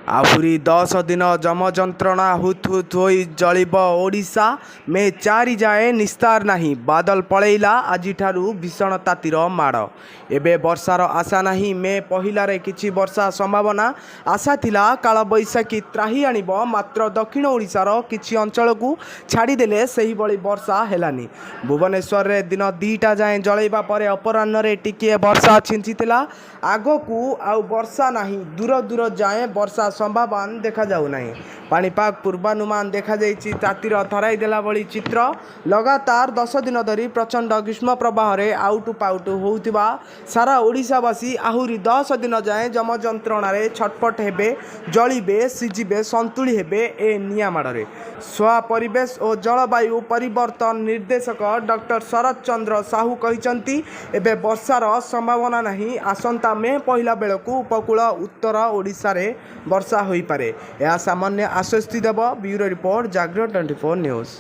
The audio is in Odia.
ଆହୁରି 10 ଦିନ ଯମ ଯନ୍ତ୍ରଣା ହୁତ୍ ହୁତ୍ ହୋଇ ଜଳିବ ଓଡ଼ିଶା। ମେ 4 ଯାଏ ନିସ୍ତାର ନାହିଁ। ବାଦଲ ପଳେଇଲା ଆଜିଠାରୁ ଭୀଷଣ ତାତିର ମାଡ଼। ଏବେ ବର୍ଷାର ଆଶା ନାହିଁ। ମେ ପହିଲାରେ କିଛି ବର୍ଷା ସମ୍ଭାବନା। ଆଶା ଥିଲା କାଳବୈଶାଖୀ ତ୍ରାହି ଆଣିବ, ମାତ୍ର ଦକ୍ଷିଣ ଓଡ଼ିଶାର କିଛି ଅଞ୍ଚଳକୁ ଛାଡ଼ିଦେଲେ ସେହିଭଳି ବର୍ଷା ହେଲାନି। ଭୁବନେଶ୍ୱରରେ ଦିନ 2ଟା ଯାଏଁ ଜଳେଇବା ପରେ ଅପରାହ୍ନରେ ଟିକିଏ ବର୍ଷା ଛିଞ୍ଚିଥିଲା। ଆଗକୁ ଆଉ ବର୍ଷା ନାହିଁ। ଦୂର ଦୂର ଯାଏଁ ବର୍ଷା ସମ୍ଭାବନା ଦେଖାଯାଉନାହିଁ। ପାଣିପାଗ ପୂର୍ବାନୁମାନ ଦେଖାଯାଇଛି ତାତିର ଥରାଇ ଦେଲା ଭଳି ଚିତ୍ର। ଲଗାତାର 10 ଦିନ ଧରି ପ୍ରଚଣ୍ଡ ଗ୍ରୀଷ୍ମ ପ୍ରବାହରେ ଆଉଟୁ ପାଉଟୁ ହେଉଥିବା ସାରା ଓଡ଼ିଶାବାସୀ ଆହୁରି 10 ଦିନ ଯାଏଁ ଯମ ଯନ୍ତ୍ରଣାରେ ଛଟପଟ ହେବେ, ଜଳିବେ, ସିଝିବେ, ସନ୍ତୁଳି ହେବେ ଏ ନିଆଁ ମାଡ଼ରେ। ସ୍ୱା ପରିବେଶ ଓ ଜଳବାୟୁ ପରିବର୍ତ୍ତନ ନିର୍ଦ୍ଦେଶକ ଡକ୍ଟର ଶରତ ଚନ୍ଦ୍ର ସାହୁ କହିଛନ୍ତି, ଏବେ ବର୍ଷାର ସମ୍ଭାବନା ନାହିଁ। ଆସନ୍ତା ମେ ପହିଲା ବେଳକୁ ଉପକୂଳ ଉତ୍ତର ଓଡ଼ିଶାରେ ବର୍ଷା ହୋଇପାରେ। ଏହା ସାମାନ୍ୟ ଆଶ୍ୱସ୍ତି ଦେବ। ବ୍ୟୁରୋ ରିପୋର୍ଟ, ଜାଗରଣ 24 ନ୍ୟୁଜ୍।